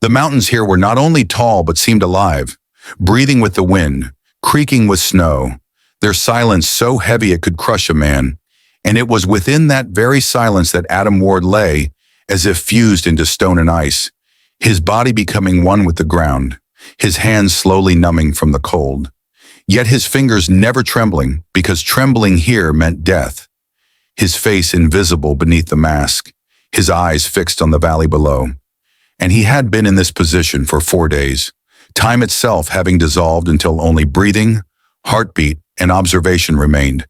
The mountains here were not only tall but seemed alive, breathing with the wind, creaking with snow, their silence so heavy it could crush a man. And it was within that very silence that Adam Ward lay, as if fused into stone and ice, his body becoming one with the ground, his hands slowly numbing from the cold. Yet his fingers never trembling, because trembling here meant death. His face invisible beneath the mask, his eyes fixed on the valley below. And he had been in this position for 4 days, time itself having dissolved until only breathing, heartbeat, and observation remained.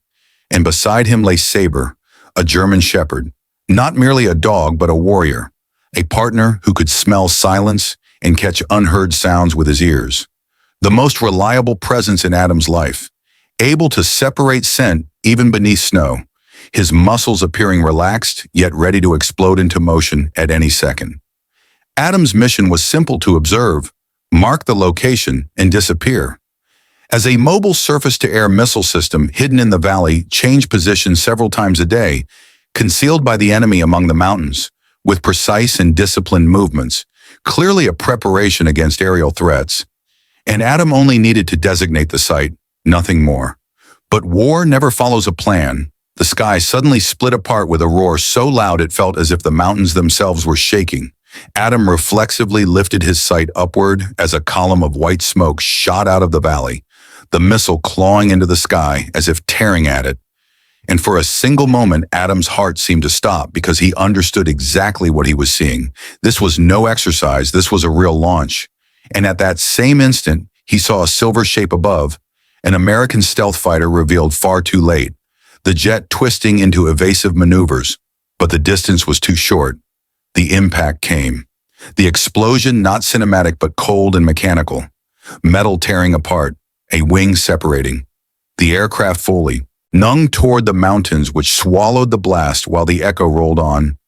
And beside him lay Saber, a German shepherd, not merely a dog but a warrior, a partner who could smell silence and catch unheard sounds with his ears. The most reliable presence in Adam's life, able to separate scent even beneath snow, his muscles appearing relaxed yet ready to explode into motion at any second. Adam's mission was simple: to observe, mark the location, and disappear. As a mobile surface-to-air missile system hidden in the valley changed position several times a day, concealed by the enemy among the mountains, with precise and disciplined movements, clearly a preparation against aerial threats. And Adam only needed to designate the site, nothing more. But war never follows a plan. The sky suddenly split apart with a roar so loud it felt as if the mountains themselves were shaking. Adam reflexively lifted his sight upward as a column of white smoke shot out of the valley, the missile clawing into the sky as if tearing at it. And for a single moment, Adam's heart seemed to stop because he understood exactly what he was seeing. This was no exercise, this was a real launch. And at that same instant, he saw a silver shape above, an American stealth fighter revealed far too late, the jet twisting into evasive maneuvers. But the distance was too short. The impact came. The explosion, not cinematic but cold and mechanical. Metal tearing apart, a wing separating. The aircraft fully, nung toward the mountains which swallowed the blast while the echo rolled on.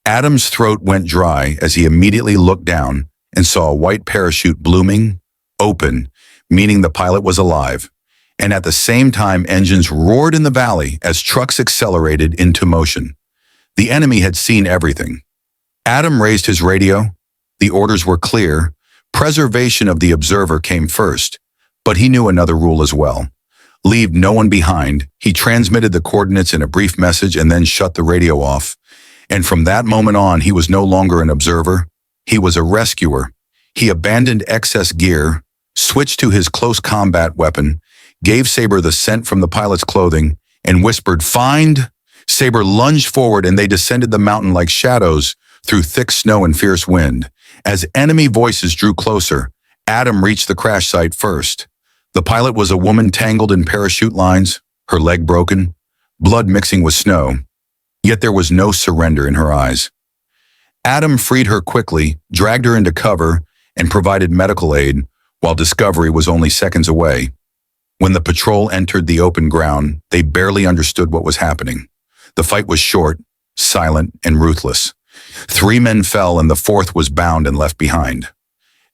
Adam's throat went dry as he immediately looked down and saw a white parachute blooming, open, meaning the pilot was alive. And at the same time, engines roared in the valley as trucks accelerated into motion. The enemy had seen everything. Adam raised his radio. The orders were clear. Preservation of the observer came first. But he knew another rule as well. Leave no one behind. He transmitted the coordinates in a brief message and then shut the radio off. And from that moment on, he was no longer an observer. He was a rescuer. He abandoned excess gear, switched to his close combat weapon, gave Saber the scent from the pilot's clothing, and whispered, "Find!" Saber lunged forward and they descended the mountain like shadows through thick snow and fierce wind. As enemy voices drew closer, Adam reached the crash site first. The pilot was a woman tangled in parachute lines, her leg broken, blood mixing with snow. Yet there was no surrender in her eyes. Adam freed her quickly, dragged her into cover, and provided medical aid, while discovery was only seconds away. When the patrol entered the open ground, they barely understood what was happening. The fight was short, silent, and ruthless. 3 men fell and the 4th was bound and left behind.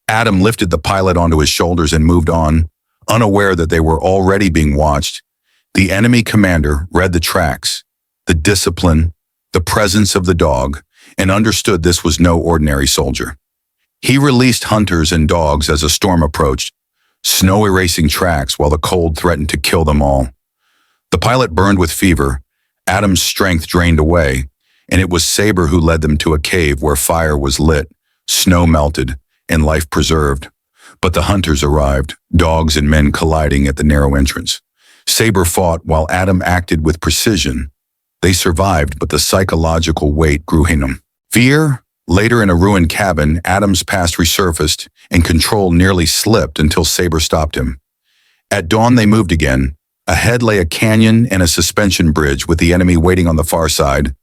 Adam lifted the pilot onto his shoulders and moved on, unaware that they were already being watched. The enemy commander read the tracks, the discipline, the presence of the dog, and understood this was no ordinary soldier. He released hunters and dogs as a storm approached, snow erasing tracks while the cold threatened to kill them all. The pilot burned with fever, Adam's strength drained away, and it was Saber who led them to a cave where fire was lit, snow melted, and life preserved. But the hunters arrived, dogs and men colliding at the narrow entrance. Saber fought while Adam acted with precision. They survived, but the psychological weight grew in them. Fear. Later in a ruined cabin, Adam's past resurfaced and control nearly slipped until Saber stopped him. At dawn they moved again. Ahead lay a canyon and a suspension bridge with the enemy waiting on the far side.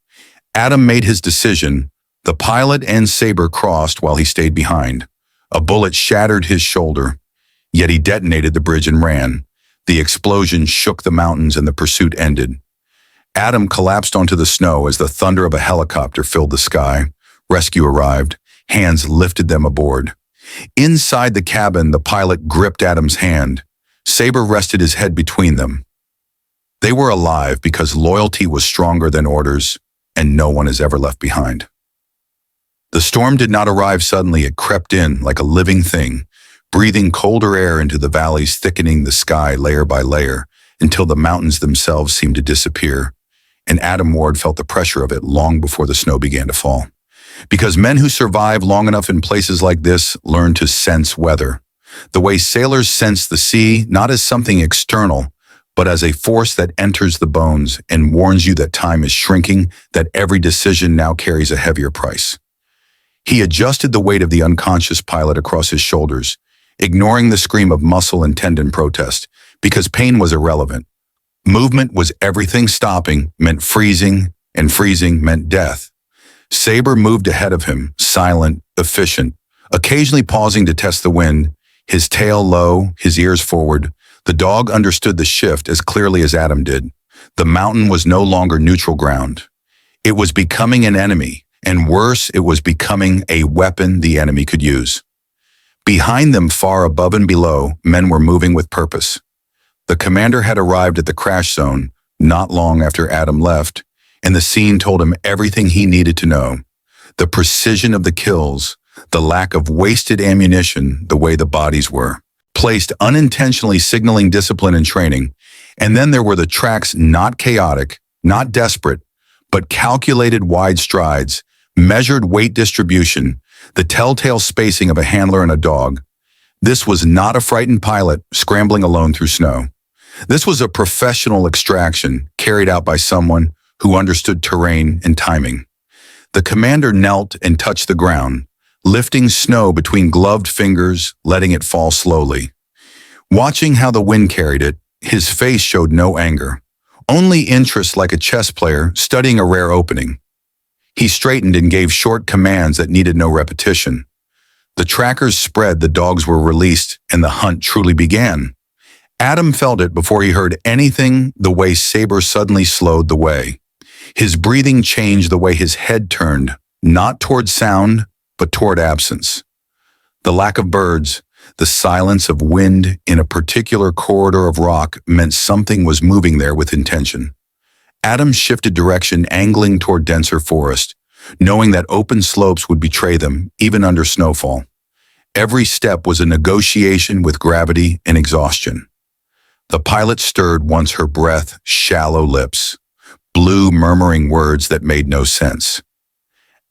Adam made his decision. The pilot and Saber crossed while he stayed behind. A bullet shattered his shoulder, yet he detonated the bridge and ran. The explosion shook the mountains and the pursuit ended. Adam collapsed onto the snow as the thunder of a helicopter filled the sky. Rescue arrived. Hands lifted them aboard. Inside the cabin, the pilot gripped Adam's hand. Saber rested his head between them. They were alive because loyalty was stronger than orders, and no one is ever left behind. The storm did not arrive suddenly. It crept in like a living thing, breathing colder air into the valleys, thickening the sky layer by layer until the mountains themselves seemed to disappear. And Adam Ward felt the pressure of it long before the snow began to fall. Because men who survive long enough in places like this learn to sense weather. The way sailors sense the sea, not as something external, but as a force that enters the bones and warns you that time is shrinking, that every decision now carries a heavier price. He adjusted the weight of the unconscious pilot across his shoulders, ignoring the scream of muscle and tendon protest, because pain was irrelevant. Movement was everything. Stopping meant freezing, and freezing meant death. Saber moved ahead of him, silent, efficient, occasionally pausing to test the wind, his tail low, his ears forward. The dog understood the shift as clearly as Adam did. The mountain was no longer neutral ground. It was becoming an enemy, and worse, it was becoming a weapon the enemy could use. Behind them, far above and below, men were moving with purpose. The commander had arrived at the crash zone not long after Adam left, and the scene told him everything he needed to know. The precision of the kills, the lack of wasted ammunition, the way the bodies were, placed unintentionally signaling discipline and training. And then there were the tracks, not chaotic, not desperate, but calculated wide strides, measured weight distribution, the telltale spacing of a handler and a dog. This was not a frightened pilot scrambling alone through snow. This was a professional extraction carried out by someone who understood terrain and timing. The commander knelt and touched the ground, lifting snow between gloved fingers, letting it fall slowly. Watching how the wind carried it, his face showed no anger, only interest, like a chess player studying a rare opening. He straightened and gave short commands that needed no repetition. The trackers spread, the dogs were released, and the hunt truly began. Adam felt it before he heard anything, the way Saber suddenly slowed the way. His breathing changed, the way his head turned, not toward sound, but toward absence. The lack of birds, the silence of wind in a particular corridor of rock meant something was moving there with intention. Adam shifted direction, angling toward denser forest, knowing that open slopes would betray them, even under snowfall. Every step was a negotiation with gravity and exhaustion. The pilot stirred once, her breath, shallow lips, blue, murmuring words that made no sense.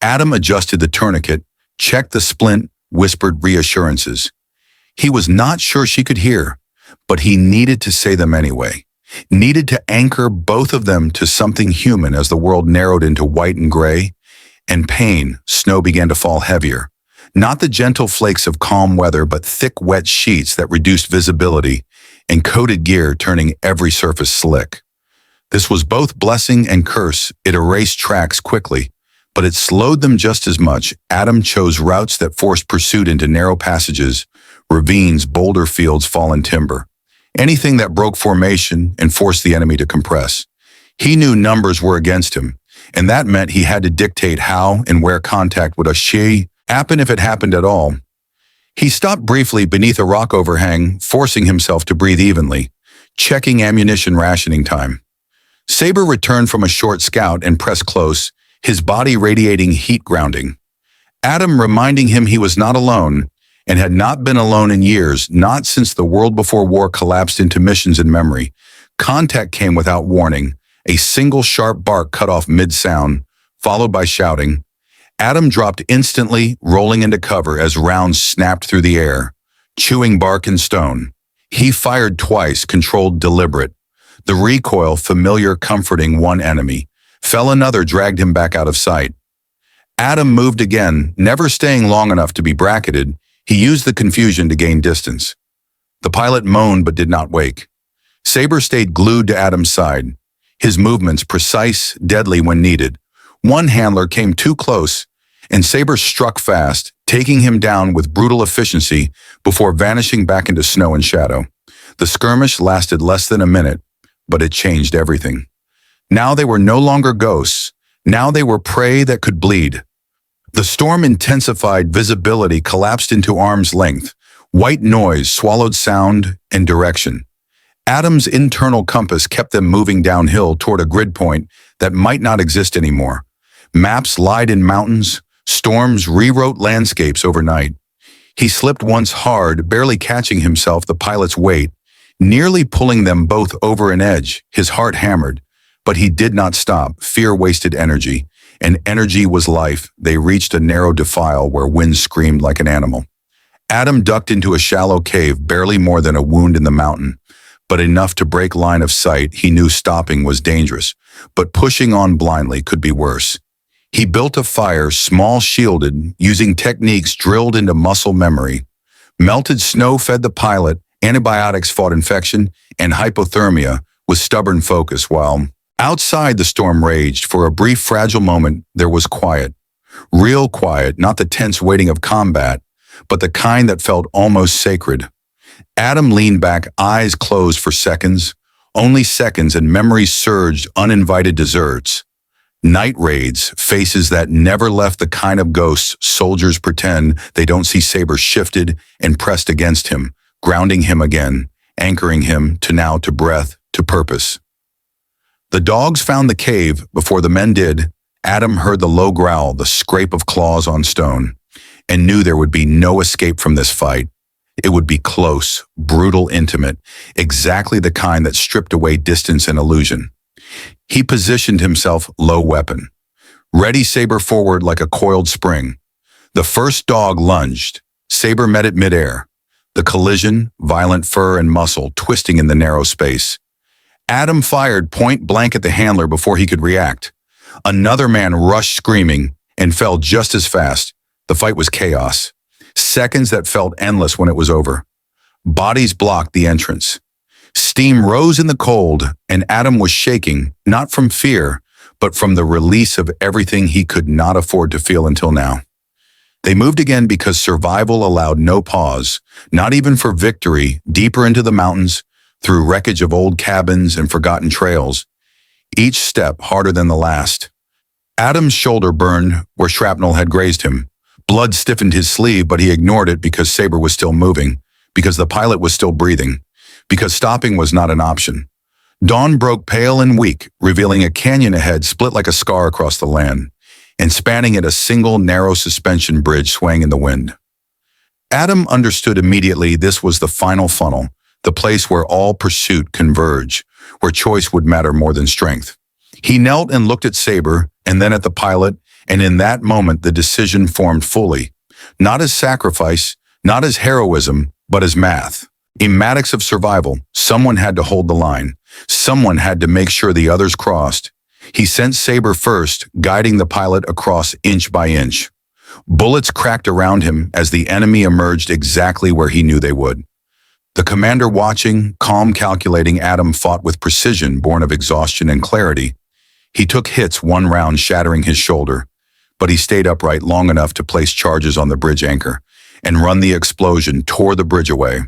Adam adjusted the tourniquet, checked the splint, whispered reassurances. He was not sure she could hear, but he needed to say them anyway. Needed to anchor both of them to something human as the world narrowed into white and gray, and pain, snow began to fall heavier. Not the gentle flakes of calm weather, but thick, wet sheets that reduced visibility and coated gear, turning every surface slick. This was both blessing and curse. It erased tracks quickly, but it slowed them just as much. Adam chose routes that forced pursuit into narrow passages, ravines, boulder fields, fallen timber. Anything that broke formation and forced the enemy to compress. He knew numbers were against him, and that meant he had to dictate how and where contact would happen, if it happened at all. He stopped briefly beneath a rock overhang, forcing himself to breathe evenly, checking ammunition rationing time. Saber returned from a short scout and pressed close, his body radiating heat grounding. Adam reminding him he was not alone, and had not been alone in years, not since the world before war collapsed into missions in memory. Contact came without warning, a single sharp bark cut off mid-sound, followed by shouting. Adam dropped instantly, rolling into cover as rounds snapped through the air, chewing bark and stone. He fired twice, controlled, deliberate. The recoil, familiar, comforting one enemy. Fell another, dragged him back out of sight. Adam moved again, never staying long enough to be bracketed. He used the confusion to gain distance. The pilot moaned but did not wake. Saber stayed glued to Adam's side, his movements precise, deadly when needed. One handler came too close, and Saber struck fast, taking him down with brutal efficiency before vanishing back into snow and shadow. The skirmish lasted less than a minute, but it changed everything. Now they were no longer ghosts. Now they were prey that could bleed. The storm intensified, visibility collapsed into arm's length. White noise swallowed sound and direction. Adam's internal compass kept them moving downhill toward a grid point that might not exist anymore. Maps lied in mountains, Storms rewrote landscapes overnight. He slipped once hard, barely catching himself the pilot's weight, nearly pulling them both over an edge. His heart hammered, but he did not stop. Fear wasted energy, and energy was life. They reached a narrow defile where wind screamed like an animal. Adam ducked into a shallow cave, barely more than a wound in the mountain, but enough to break line of sight. He knew stopping was dangerous, but pushing on blindly could be worse. He built a fire, small shielded, using techniques drilled into muscle memory. Melted snow fed the pilot, antibiotics fought infection, and hypothermia with stubborn focus, while outside the storm raged. For a brief, fragile moment, there was quiet. Real quiet, not the tense waiting of combat, but the kind that felt almost sacred. Adam leaned back, eyes closed for seconds, only seconds, and memories surged, uninvited desserts. Night raids, faces that never left, the kind of ghosts soldiers pretend they don't see. Saber shifted and pressed against him, grounding him again, anchoring him to breath, to purpose. The dogs found the cave before the men did. Adam heard the low growl, the scrape of claws on stone, and knew there would be no escape from this fight. It would be close, brutal, intimate, exactly the kind that stripped away distance and illusion. He positioned himself, low weapon, ready, saber forward like a coiled spring. The first dog lunged. Saber met it midair. The collision, violent fur and muscle twisting in the narrow space. Adam fired point blank at the handler before he could react. Another man rushed screaming and fell just as fast. The fight was chaos. Seconds that felt endless when it was over. Bodies blocked the entrance. Steam rose in the cold, and Adam was shaking, not from fear, but from the release of everything he could not afford to feel until now. They moved again because survival allowed no pause, not even for victory, deeper into the mountains, through wreckage of old cabins and forgotten trails. Each step harder than the last. Adam's shoulder burned where shrapnel had grazed him. Blood stiffened his sleeve, but he ignored it because Saber was still moving, because the pilot was still breathing, because stopping was not an option. Dawn broke pale and weak, revealing a canyon ahead split like a scar across the land, and spanning it a single narrow suspension bridge swaying in the wind. Adam understood immediately this was the final funnel, the place where all pursuit converge, where choice would matter more than strength. He knelt and looked at Saber, and then at the pilot, and in that moment the decision formed fully, not as sacrifice, not as heroism, but as math. In matters of survival, someone had to hold the line. Someone had to make sure the others crossed. He sent Saber first, guiding the pilot across inch by inch. Bullets cracked around him as the enemy emerged exactly where he knew they would. The commander watching, calm, calculating, Adam fought with precision born of exhaustion and clarity. He took hits, one round shattering his shoulder, but he stayed upright long enough to place charges on the bridge anchor and run the explosion, tore the bridge away,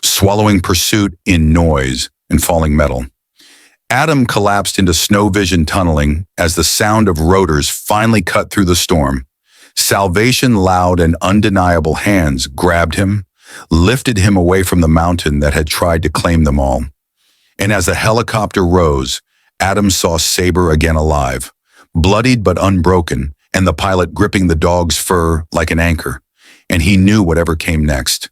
swallowing pursuit in noise and falling metal. Adam collapsed into snow vision tunneling as the sound of rotors finally cut through the storm. Salvation, loud and undeniable hands grabbed him, lifted him away from the mountain that had tried to claim them all. And as the helicopter rose, Adam saw Saber again alive, bloodied but unbroken, and the pilot gripping the dog's fur like an anchor. And he knew whatever came next.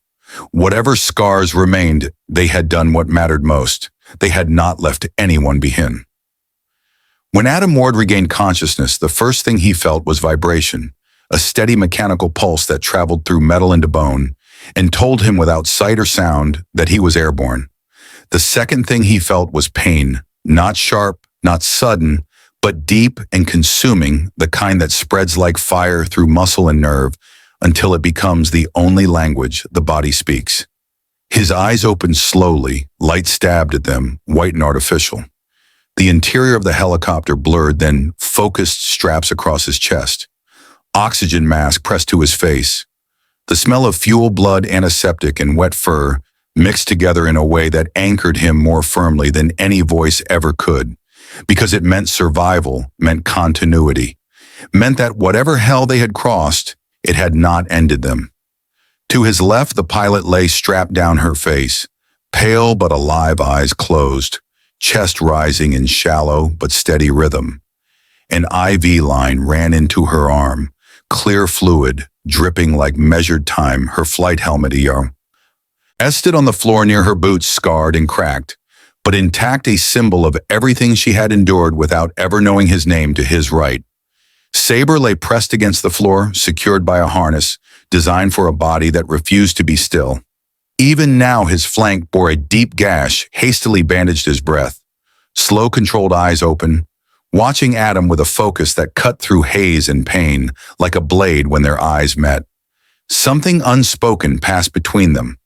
Whatever scars remained, they had done what mattered most. They had not left anyone behind. When Adam Ward regained consciousness, the first thing he felt was vibration, a steady mechanical pulse that traveled through metal into bone and told him without sight or sound that he was airborne. The second thing he felt was pain, not sharp, not sudden, but deep and consuming, the kind that spreads like fire through muscle and nerve until it becomes the only language the body speaks. His eyes opened slowly, light stabbed at them, white and artificial. The interior of the helicopter blurred, then focused, straps across his chest. Oxygen mask pressed to his face. The smell of fuel, blood, antiseptic, and wet fur mixed together in a way that anchored him more firmly than any voice ever could, because it meant survival, meant continuity, meant that whatever hell they had crossed, it had not ended them. To his left, the pilot lay strapped down, her face, pale but alive, eyes closed, chest rising in shallow but steady rhythm. An IV line ran into her arm, clear fluid, dripping like measured time, her flight helmet ER. S stood on the floor near her boots, scarred and cracked, but intact, a symbol of everything she had endured without ever knowing his name to his right. Saber lay pressed against the floor, secured by a harness, designed for a body that refused to be still. Even now his flank bore a deep gash, hastily bandaged his breath. Slow, controlled eyes open, watching Adam with a focus that cut through haze and pain, like a blade when their eyes met. Something unspoken passed between them.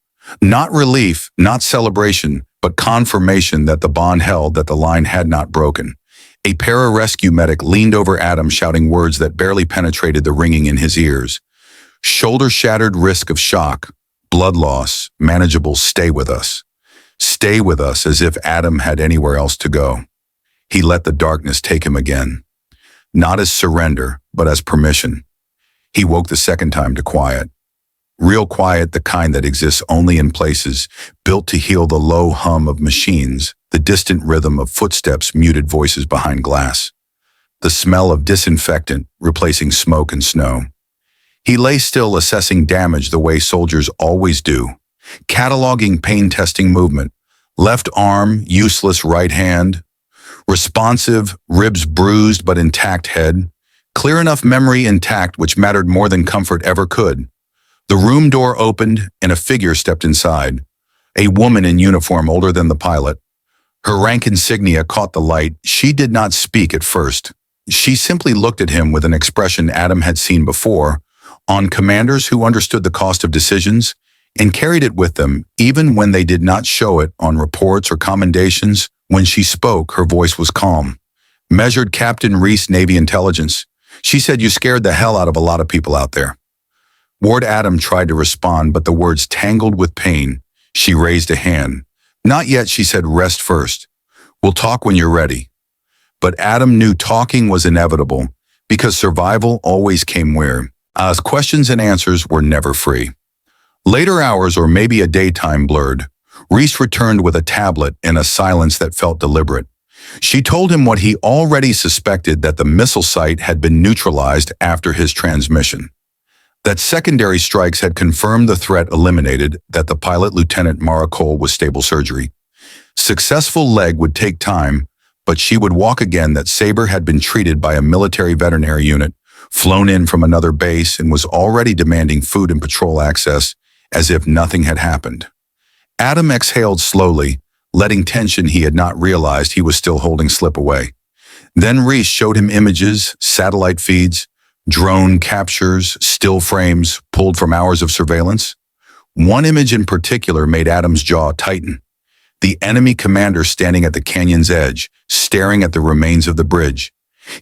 Not relief, not celebration, but confirmation that the bond held, that the line had not broken. A pararescue medic leaned over Adam, shouting words that barely penetrated the ringing in his ears. Shoulder shattered, risk of shock, blood loss, manageable, stay with us. Stay with us, as if Adam had anywhere else to go. He let the darkness take him again. Not as surrender, but as permission. He woke the second time to quiet. Real quiet, the kind that exists only in places built to heal the low hum of machines, the distant rhythm of footsteps, muted voices behind glass. The smell of disinfectant replacing smoke and snow. He lay still, assessing damage the way soldiers always do, cataloging pain, testing movement. Left arm, useless; right hand, responsive; ribs bruised but intact; head, clear enough; memory intact, which mattered more than comfort ever could. The room door opened and a figure stepped inside. A woman in uniform, older than the pilot. Her rank insignia caught the light. She did not speak at first. She simply looked at him with an expression Adam had seen before, on commanders who understood the cost of decisions and carried it with them, even when they did not show it on reports or commendations. When she spoke, her voice was calm. Measured. Captain Reese, Navy Intelligence. She said, "You scared the hell out of a lot of people out there." Ward Adam tried to respond, but the words tangled with pain. She raised a hand. "Not yet," she said. "Rest first. We'll talk when you're ready." But Adam knew talking was inevitable, because survival always came where questions and answers were never free. Later hours, or maybe a daytime, blurred. Reese returned with a tablet in a silence that felt deliberate. She told him what he already suspected, that the missile site had been neutralized after his transmission. That secondary strikes had confirmed the threat eliminated, that the pilot, Lieutenant Mara Cole, was stable. Surgery. Successful leg would take time, but she would walk again. That Saber had been treated by a military veterinary unit, flown in from another base, and was already demanding food and patrol access, as if nothing had happened. Adam exhaled slowly, letting tension he had not realized he was still holding slip away. Then Reese showed him images, satellite feeds, drone captures, still frames pulled from hours of surveillance. One image in particular made Adam's jaw tighten. The enemy commander standing at the canyon's edge, staring at the remains of the bridge.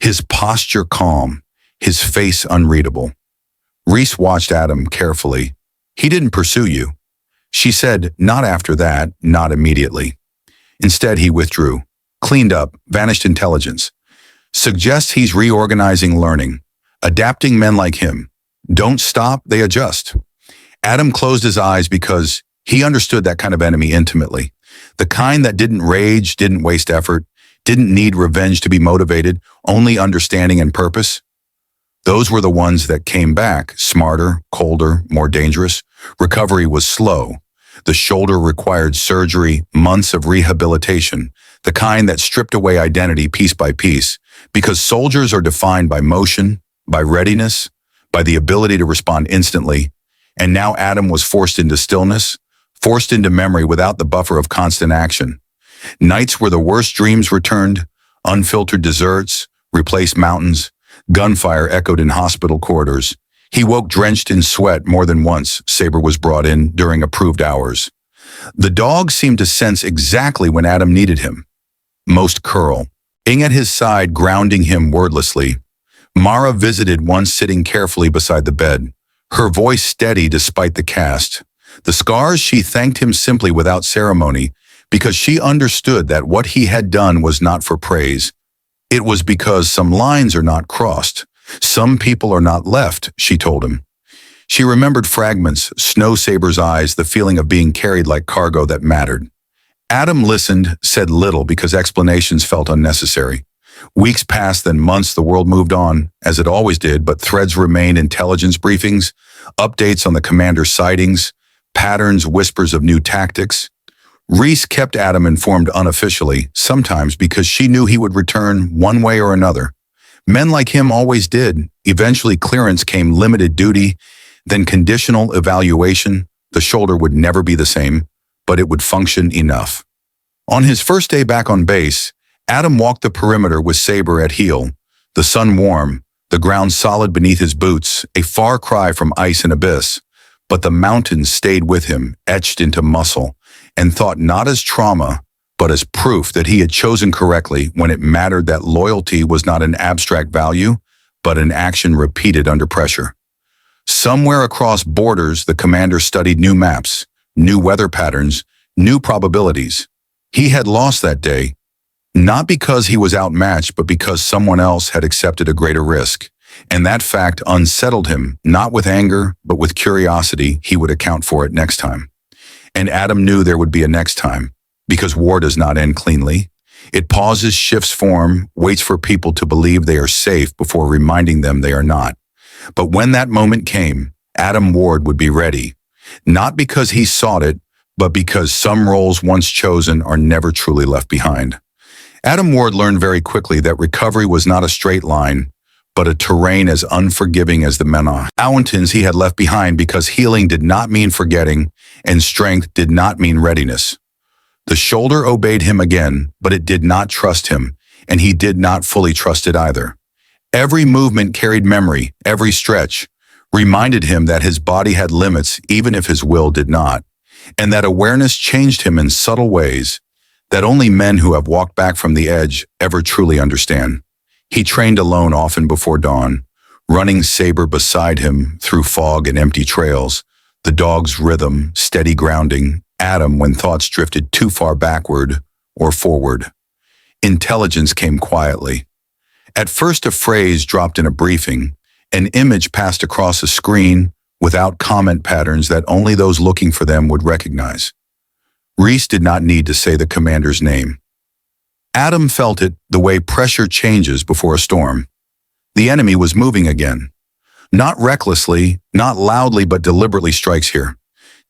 His posture calm, his face unreadable. Reese watched Adam carefully. "He didn't pursue you," she said. "Not after that, not immediately." Instead, he withdrew, cleaned up, vanished. Intelligence suggests he's reorganizing, learning, adapting. Men like him don't stop, they adjust. Adam closed his eyes because he understood that kind of enemy intimately. The kind that didn't rage, didn't waste effort, didn't need revenge to be motivated, only understanding and purpose. Those were the ones that came back, smarter, colder, more dangerous. Recovery was slow. The shoulder required surgery, months of rehabilitation, the kind that stripped away identity piece by piece, because soldiers are defined by motion, by readiness, by the ability to respond instantly. And now Adam was forced into stillness, forced into memory without the buffer of constant action. Nights where the worst dreams returned, unfiltered desserts replaced mountains, gunfire echoed in hospital corridors. He woke drenched in sweat more than once. Saber was brought in during approved hours. The dog seemed to sense exactly when Adam needed him. Most curl, ing at his side, grounding him wordlessly. Mara visited once, sitting carefully beside the bed, her voice steady despite the cast. The scars, she thanked him simply without ceremony, because she understood that what he had done was not for praise. It was because some lines are not crossed. Some people are not left, she told him. She remembered fragments, Snow Saber's eyes, the feeling of being carried like cargo that mattered. Adam listened, said little because explanations felt unnecessary. Weeks passed, then months. The world moved on, as it always did, but threads remained: intelligence briefings, updates on the commander's sightings, patterns, whispers of new tactics. Reese kept Adam informed unofficially, sometimes because she knew he would return one way or another. Men like him always did. Eventually clearance came, limited duty, then conditional evaluation. The shoulder would never be the same, but it would function enough. On his first day back on base, Adam walked the perimeter with Saber at heel, the sun warm, the ground solid beneath his boots, a far cry from ice and abyss. But the mountains stayed with him, etched into muscle, and thought not as trauma, but as proof that he had chosen correctly when it mattered, that loyalty was not an abstract value, but an action repeated under pressure. Somewhere across borders, the commander studied new maps, new weather patterns, new probabilities. He had lost that day, not because he was outmatched, but because someone else had accepted a greater risk. And that fact unsettled him, not with anger, but with curiosity. He would account for it next time. And Adam knew there would be a next time, because war does not end cleanly. It pauses, shifts form, waits for people to believe they are safe before reminding them they are not. But when that moment came, Adam Ward would be ready, not because he sought it, but because some roles once chosen are never truly left behind. Adam Ward learned very quickly that recovery was not a straight line, but a terrain as unforgiving as the mountains he had left behind, because healing did not mean forgetting, and strength did not mean readiness. The shoulder obeyed him again, but it did not trust him, and he did not fully trust it either. Every movement carried memory, every stretch reminded him that his body had limits even if his will did not, and that awareness changed him in subtle ways that only men who have walked back from the edge ever truly understand. He trained alone, often before dawn, running Saber beside him through fog and empty trails, the dog's rhythm, steady grounding Adam when thoughts drifted too far backward or forward. Intelligence came quietly. At first, a phrase dropped in a briefing, an image passed across a screen without comment patterns that only those looking for them would recognize. Reese did not need to say the commander's name. Adam felt it, the way pressure changes before a storm. The enemy was moving again. Not recklessly, not loudly, but deliberately strikes here.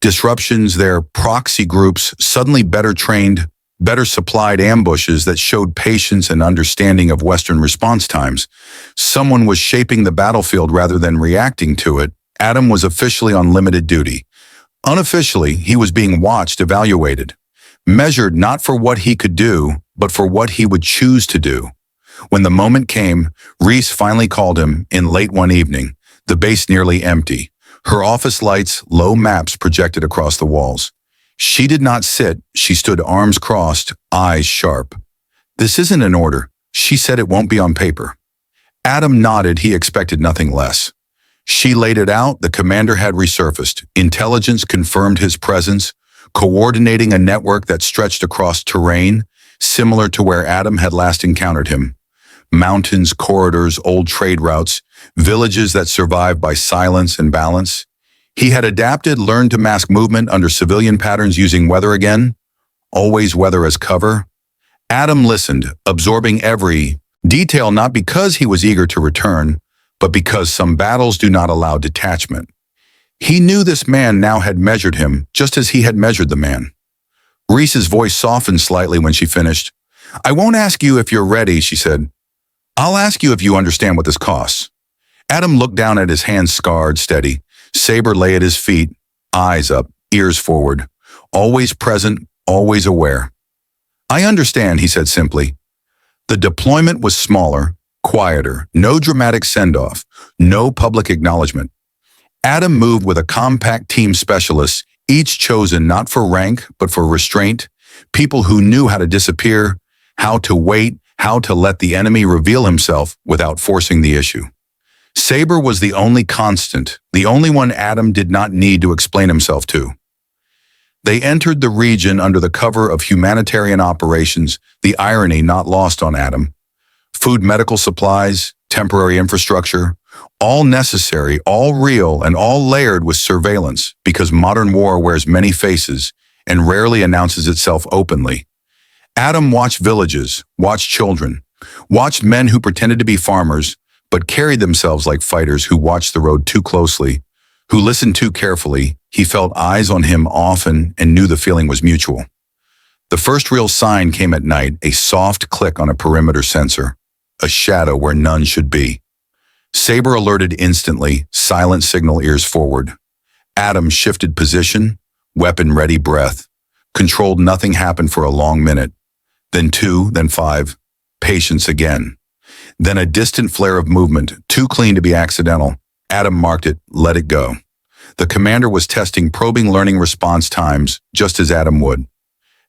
Disruptions, their proxy groups, suddenly better trained, better supplied ambushes that showed patience and understanding of Western response times. Someone was shaping the battlefield rather than reacting to it. Adam was officially on limited duty. Unofficially, he was being watched, evaluated, measured not for what he could do, but for what he would choose to do. When the moment came, Reese finally called him in late one evening, the base nearly empty, her office lights, low maps projected across the walls. She did not sit, she stood arms crossed, eyes sharp. "This isn't an order," she said. "It won't be on paper." Adam nodded, he expected nothing less. She laid it out. The commander had resurfaced. Intelligence confirmed his presence, coordinating a network that stretched across terrain, similar to where Adam had last encountered him. Mountains, corridors, old trade routes, villages that survived by silence and balance. He had adapted, learned to mask movement under civilian patterns using weather again, always weather as cover. Adam listened, absorbing every detail, not because he was eager to return, but because some battles do not allow detachment. He knew this man now had measured him, just as he had measured the man. Reese's voice softened slightly when she finished. "I won't ask you if you're ready," she said. "I'll ask you if you understand what this costs." Adam looked down at his hands, scarred, steady. Saber lay at his feet, eyes up, ears forward, always present, always aware. "I understand," he said simply. The deployment was smaller, quieter, no dramatic send-off, no public acknowledgement. Adam moved with a compact team specialists, each chosen not for rank, but for restraint, people who knew how to disappear, how to wait, how to let the enemy reveal himself without forcing the issue. Saber was the only constant, the only one Adam did not need to explain himself to. They entered the region under the cover of humanitarian operations, the irony not lost on Adam. Food, medical supplies, temporary infrastructure, all necessary, all real, and all layered with surveillance, because modern war wears many faces and rarely announces itself openly. Adam watched villages, watched children, watched men who pretended to be farmers but carried themselves like fighters, who watched the road too closely, who listened too carefully. He felt eyes on him often and knew the feeling was mutual. The first real sign came at night, a soft click on a perimeter sensor, a shadow where none should be. Saber alerted instantly, silent signal, ears forward. Adam shifted position, weapon ready, breath. Controlled. Nothing happened for a long minute. Then 2, then 5. Patience again. Then a distant flare of movement, too clean to be accidental. Adam marked it, let it go. The commander was testing probing learning response times, just as Adam would.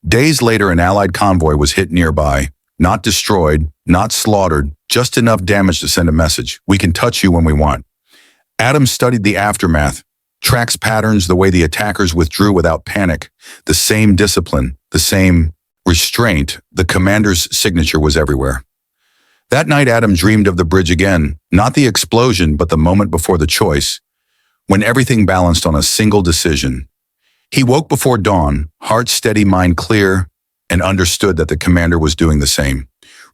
Days later, an Allied convoy was hit nearby. Not destroyed, not slaughtered, just enough damage to send a message. We can touch you when we want. Adam studied the aftermath, tracks patterns, the way the attackers withdrew without panic, the same discipline, the same restraint. The commander's signature was everywhere. That night, Adam dreamed of the bridge again, not the explosion, but the moment before the choice, when everything balanced on a single decision. He woke before dawn, heart steady, mind clear, and understood that the commander was doing the same,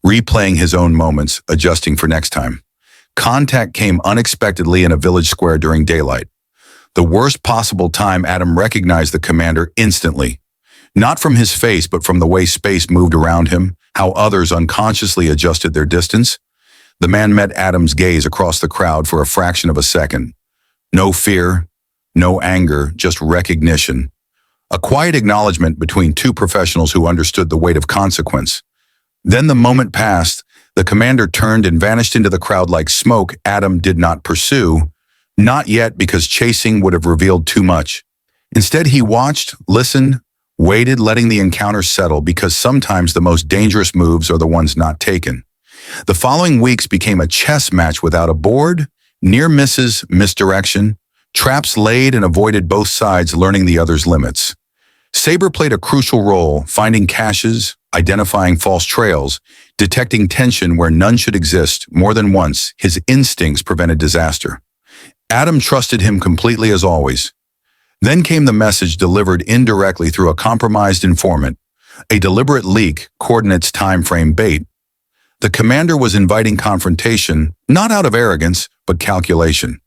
replaying his own moments, adjusting for next time. Contact came unexpectedly in a village square during daylight. The worst possible time. Adam recognized the commander instantly, not from his face, but from the way space moved around him, how others unconsciously adjusted their distance. The man met Adam's gaze across the crowd for a fraction of a second. No fear, no anger, just recognition. A quiet acknowledgement between two professionals who understood the weight of consequence. Then the moment passed. The commander turned and vanished into the crowd like smoke. Adam did not pursue, not yet, because chasing would have revealed too much. Instead, he watched, listened, waited, letting the encounter settle, because sometimes the most dangerous moves are the ones not taken. The following weeks became a chess match without a board, near misses, misdirection, traps laid and avoided, both sides learning the other's limits. Saber played a crucial role, finding caches, identifying false trails, detecting tension where none should exist. More than once, his instincts prevented disaster. Adam trusted him completely, as always. Then came the message, delivered indirectly through a compromised informant, a deliberate leak, coordinates, time frame, bait. The commander was inviting confrontation, not out of arrogance, but calculation.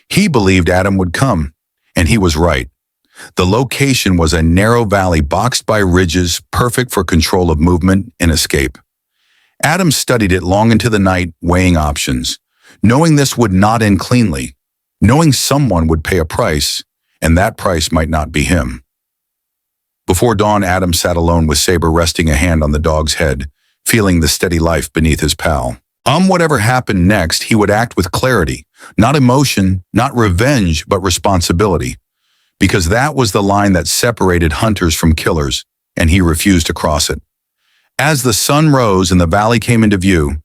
He believed Adam would come, and he was right. The location was a narrow valley boxed by ridges, perfect for control of movement and escape. Adam studied it long into the night, weighing options, knowing this would not end cleanly, knowing someone would pay a price, and that price might not be him. Before dawn, Adam sat alone with Saber, resting a hand on the dog's head, feeling the steady life beneath his pal. Whatever happened next, he would act with clarity, not emotion, not revenge, but responsibility. Because that was the line that separated hunters from killers, and he refused to cross it. As the sun rose and the valley came into view,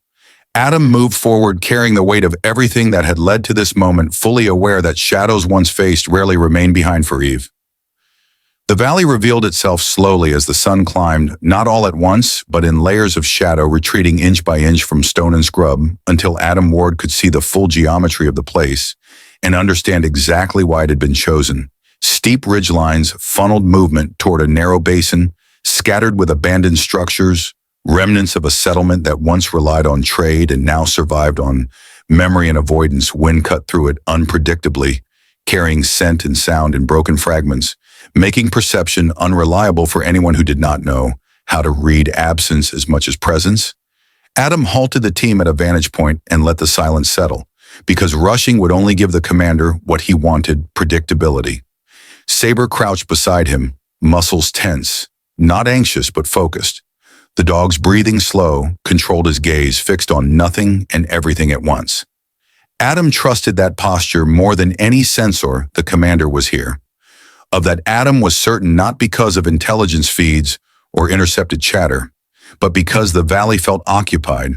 Adam moved forward, carrying the weight of everything that had led to this moment, fully aware that shadows once faced rarely remain behind for Eve. The valley revealed itself slowly as the sun climbed, not all at once, but in layers of shadow, retreating inch by inch from stone and scrub, until Adam Ward could see the full geometry of the place and understand exactly why it had been chosen. Steep ridgelines funneled movement toward a narrow basin, scattered with abandoned structures, remnants of a settlement that once relied on trade and now survived on memory and avoidance. Wind cut through it unpredictably, carrying scent and sound in broken fragments, making perception unreliable for anyone who did not know how to read absence as much as presence. Adam halted the team at a vantage point and let the silence settle, because rushing would only give the commander what he wanted: predictability. Saber crouched beside him, muscles tense, not anxious but focused. The dog's breathing slow, controlled, his gaze fixed on nothing and everything at once. Adam trusted that posture more than any sensor. The commander was here. Of that, Adam was certain, not because of intelligence feeds or intercepted chatter, but because the valley felt occupied,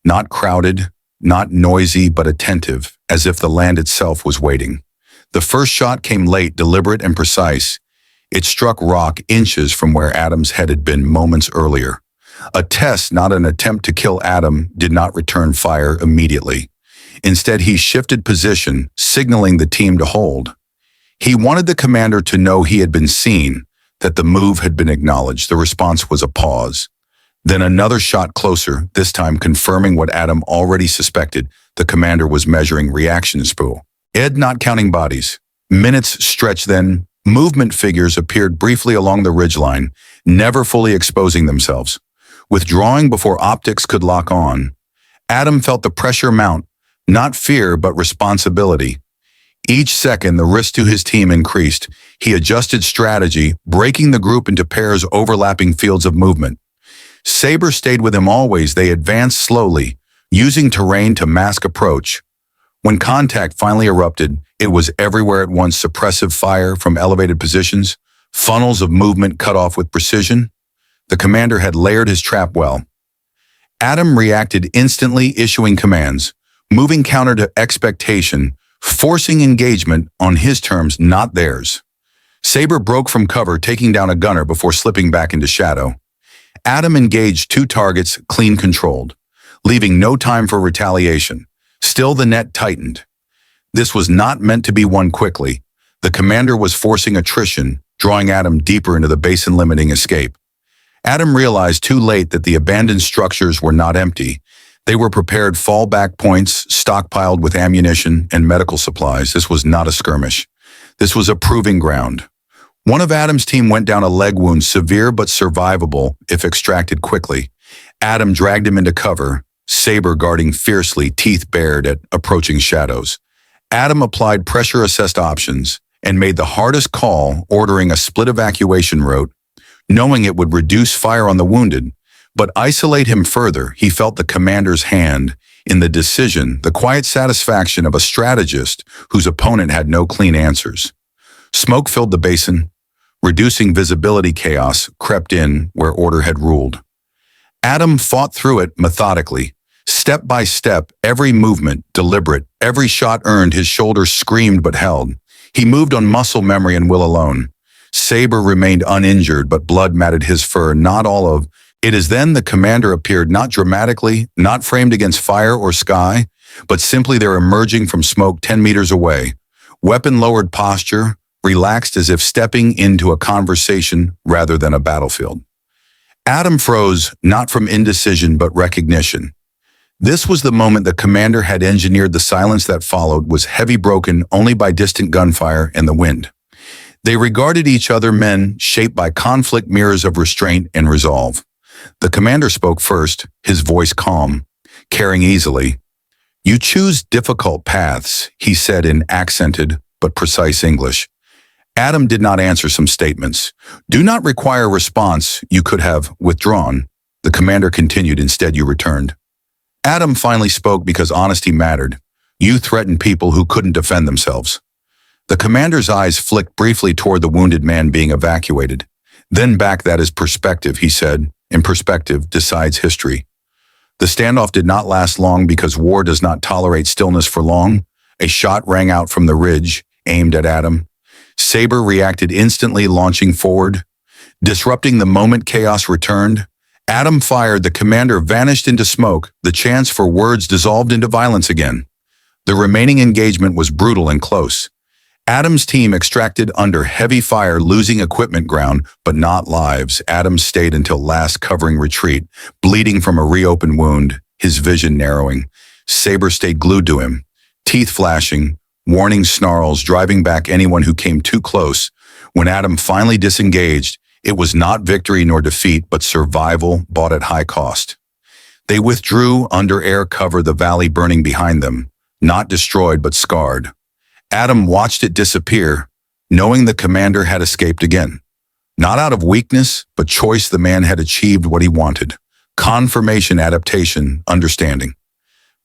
not crowded, not noisy, but attentive, as if the land itself was waiting. The first shot came late, deliberate and precise. It struck rock inches from where Adam's head had been moments earlier. A test, not an attempt to kill. Adam did not return fire immediately. Instead, he shifted position, signaling the team to hold. He wanted the commander to know he had been seen, that the move had been acknowledged. The response was a pause. Then another shot closer, this time confirming what Adam already suspected. The commander was measuring reaction spool. Ed not counting bodies. Minutes stretched then. Movement figures appeared briefly along the ridgeline, never fully exposing themselves. Withdrawing before optics could lock on, Adam felt the pressure mount, not fear but responsibility. Each second, the risk to his team increased. He adjusted strategy, breaking the group into pairs overlapping fields of movement. Saber stayed with him always. They advanced slowly, using terrain to mask approach. When contact finally erupted, it was everywhere at once: suppressive fire from elevated positions, funnels of movement cut off with precision. The commander had layered his trap well. Adam reacted instantly, issuing commands, moving counter to expectation, forcing engagement on his terms, not theirs. Saber broke from cover, taking down a gunner before slipping back into shadow. Adam engaged 2 targets, clean controlled, leaving no time for retaliation. Still, the net tightened. This was not meant to be won quickly. The commander was forcing attrition, drawing Adam deeper into the basin, limiting escape. Adam realized too late that the abandoned structures were not empty. They were prepared fallback points, stockpiled with ammunition and medical supplies. This was not a skirmish. This was a proving ground. One of Adam's team went down, a leg wound, severe but survivable if extracted quickly. Adam dragged him into cover, Saber guarding fiercely, teeth bared at approaching shadows. Adam applied pressure-assessed options and made the hardest call, ordering a split evacuation route, knowing it would reduce fire on the wounded, but isolate him further. He felt the commander's hand in the decision, the quiet satisfaction of a strategist whose opponent had no clean answers. Smoke filled the basin, reducing visibility. Chaos crept in where order had ruled. Adam fought through it methodically, step by step, every movement deliberate, every shot earned. His shoulders screamed but held. He moved on muscle memory and will alone. Saber remained uninjured, but blood matted his fur, not all of it. Is then the commander appeared, not dramatically, not framed against fire or sky, but simply there, emerging from smoke 10 meters away. Weapon lowered, posture relaxed as if stepping into a conversation rather than a battlefield. Adam froze, not from indecision but recognition. This was the moment the commander had engineered. The silence that followed was heavy, broken only by distant gunfire and the wind. They regarded each other, men shaped by conflict, mirrors of restraint and resolve. The commander spoke first, his voice calm, carrying easily. "You choose difficult paths," he said in accented but precise English. Adam did not answer some statements. "Do not require response. You could have withdrawn." The commander continued. "Instead, you returned." Adam finally spoke because honesty mattered. "You threatened people who couldn't defend themselves." The commander's eyes flicked briefly toward the wounded man being evacuated. Then back. "That is perspective," he said. "In perspective decides history." The standoff did not last long because war does not tolerate stillness for long. A shot rang out from the ridge, aimed at Adam. Saber reacted instantly, launching forward. Disrupting the moment chaos returned, Adam fired. The commander vanished into smoke. The chance for words dissolved into violence again. The remaining engagement was brutal and close. Adam's team extracted under heavy fire, losing equipment ground, but not lives. Adam stayed until last, covering retreat, bleeding from a reopened wound, his vision narrowing. Saber stayed glued to him, teeth flashing, warning snarls driving back anyone who came too close. When Adam finally disengaged, it was not victory nor defeat, but survival bought at high cost. They withdrew under air cover, the valley burning behind them, not destroyed but scarred. Adam watched it disappear, knowing the commander had escaped again. Not out of weakness, but choice. The man had achieved what he wanted. Confirmation, adaptation, understanding.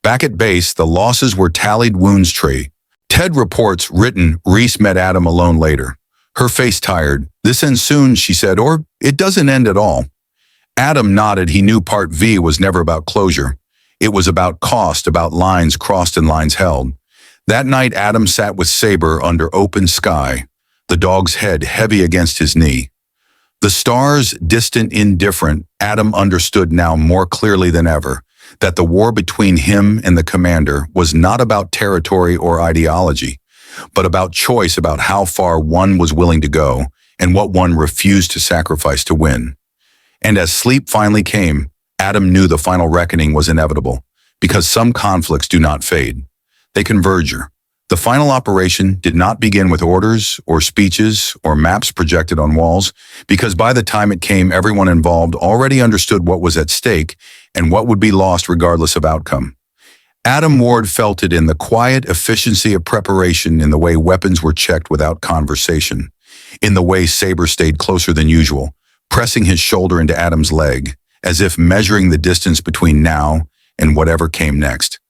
Back at base, the losses were tallied, wounds tree. Ted reports written. Reese met Adam alone later. Her face tired. "This ends soon," she said, "or it doesn't end at all." Adam nodded. He knew Part V was never about closure. It was about cost, about lines crossed and lines held. That night, Adam sat with Saber under open sky, the dog's head heavy against his knee. The stars, distant, indifferent. Adam understood now more clearly than ever that the war between him and the commander was not about territory or ideology, but about choice, about how far one was willing to go and what one refused to sacrifice to win. And as sleep finally came, Adam knew the final reckoning was inevitable, because some conflicts do not fade. They converge. The final operation did not begin with orders or speeches or maps projected on walls, because by the time it came, everyone involved already understood what was at stake and what would be lost regardless of outcome. Adam Ward felt it in the quiet efficiency of preparation, in the way weapons were checked without conversation, in the way Saber stayed closer than usual, pressing his shoulder into Adam's leg, as if measuring the distance between now and whatever came next.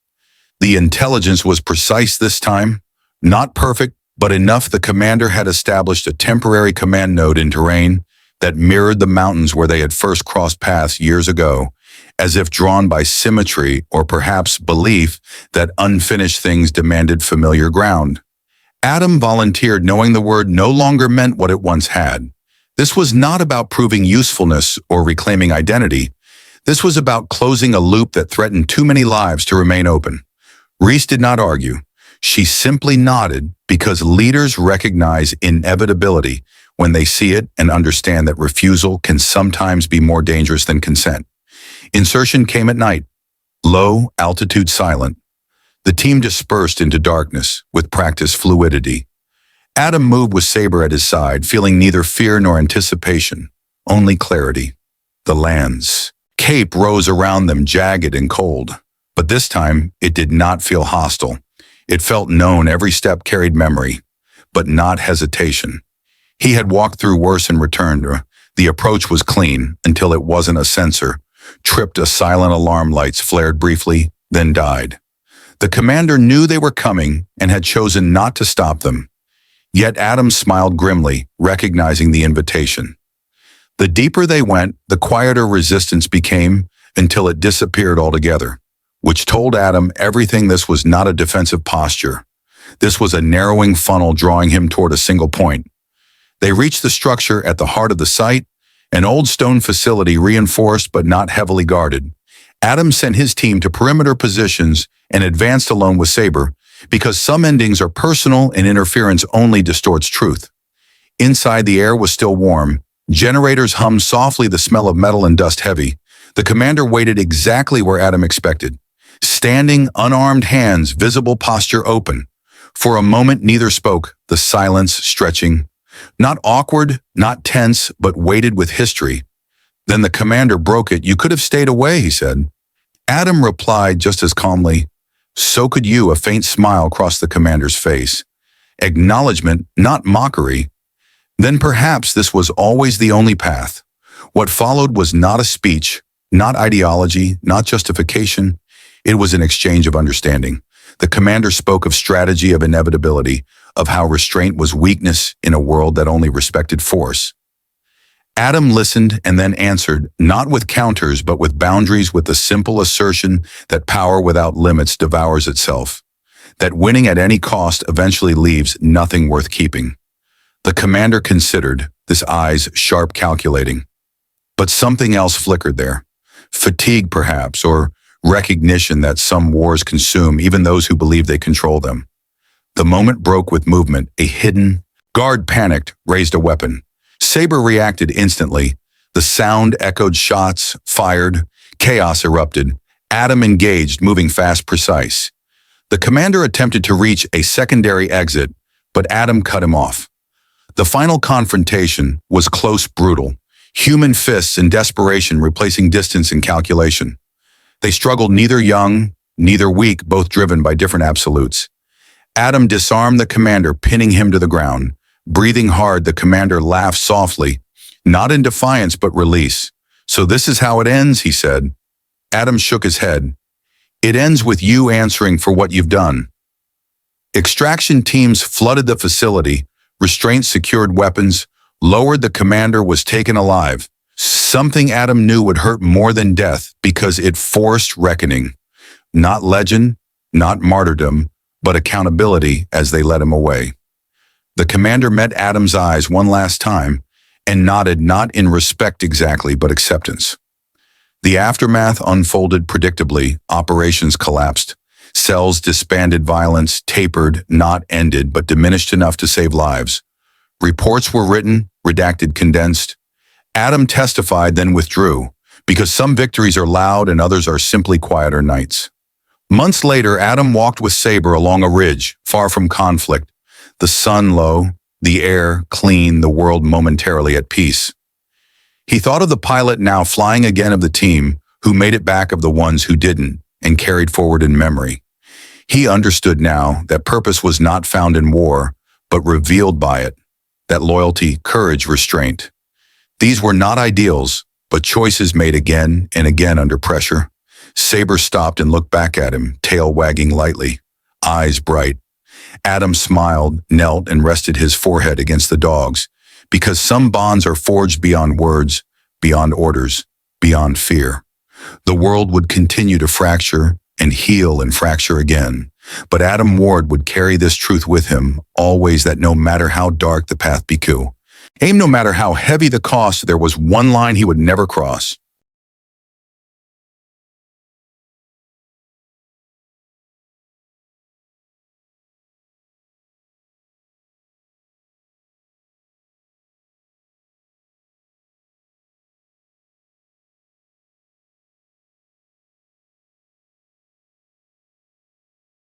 The intelligence was precise this time, not perfect, but enough. The commander had established a temporary command node in terrain that mirrored the mountains where they had first crossed paths years ago, as if drawn by symmetry or perhaps belief that unfinished things demanded familiar ground. Adam volunteered, knowing the word no longer meant what it once had. This was not about proving usefulness or reclaiming identity. This was about closing a loop that threatened too many lives to remain open. Reese did not argue. She simply nodded, because leaders recognize inevitability when they see it and understand that refusal can sometimes be more dangerous than consent. Insertion came at night, low, altitude silent. The team dispersed into darkness with practiced fluidity. Adam moved with Saber at his side, feeling neither fear nor anticipation, only clarity. The lands. Cape rose around them, jagged and cold. But this time, it did not feel hostile. It felt known. Every step carried memory, but not hesitation. He had walked through worse and returned. The approach was clean until it wasn't. A sensor tripped. A silent alarm lights flared briefly, then died. The commander knew they were coming and had chosen not to stop them. Yet Adam smiled grimly, recognizing the invitation. The deeper they went, the quieter resistance became, until it disappeared altogether, which told Adam everything. This was not a defensive posture. This was a narrowing funnel drawing him toward a single point. They reached the structure at the heart of the site, an old stone facility, reinforced but not heavily guarded. Adam sent his team to perimeter positions and advanced alone with Saber, because some endings are personal and interference only distorts truth. Inside, the air was still warm. Generators hummed softly, the smell of metal and dust heavy. The commander waited exactly where Adam expected. Standing, unarmed, hands, visible posture open. For a moment, neither spoke, the silence stretching. Not awkward, not tense, but weighted with history. Then the commander broke it. "You could have stayed away," he said. Adam replied just as calmly, "So could you." A faint smile crossed the commander's face. Acknowledgement, not mockery. Then perhaps this was always the only path. What followed was not a speech, not ideology, not justification. It was an exchange of understanding. The commander spoke of strategy, of inevitability, of how restraint was weakness in a world that only respected force. Adam listened and then answered, not with counters but with boundaries, with the simple assertion that power without limits devours itself, that winning at any cost eventually leaves nothing worth keeping. The commander considered, his eyes sharp, calculating. But something else flickered there. Fatigue, perhaps, or recognition that some wars consume even those who believe they control them. The moment broke with movement. A hidden guard panicked, raised a weapon. Saber reacted instantly. The sound echoed, shots fired, chaos erupted. Adam engaged, moving fast, precise. The commander attempted to reach a secondary exit, but Adam cut him off. The final confrontation was close, brutal. Human fists and desperation replacing distance and calculation. They struggled, neither young, neither weak, both driven by different absolutes. Adam disarmed the commander, pinning him to the ground. Breathing hard, the commander laughed softly, not in defiance but release. "So this is how it ends," he said. Adam shook his head. "It ends with you answering for what you've done." Extraction teams flooded the facility. Restraint secured weapons. Lowered, the commander was taken alive. Something Adam knew would hurt more than death, because it forced reckoning. Not legend, not martyrdom, but accountability as they led him away. The commander met Adam's eyes one last time and nodded, not in respect exactly, but acceptance. The aftermath unfolded predictably. Operations collapsed. Cells disbanded, violence tapered, not ended, but diminished enough to save lives. Reports were written, redacted, condensed. Adam testified, then withdrew, because some victories are loud and others are simply quieter nights. Months later, Adam walked with Saber along a ridge, far from conflict, the sun low, the air clean, the world momentarily at peace. He thought of the pilot now flying again of the team, who made it back of the ones who didn't, and carried forward in memory. He understood now that purpose was not found in war, but revealed by it, that loyalty, courage, restraint. These were not ideals, but choices made again and again under pressure. Saber stopped and looked back at him, tail wagging lightly, eyes bright. Adam smiled, knelt, and rested his forehead against the dog's, because some bonds are forged beyond words, beyond orders, beyond fear. The world would continue to fracture and heal and fracture again, but Adam Ward would carry this truth with him, always, that no matter how dark the path became, no matter how heavy the cost, there was one line he would never cross.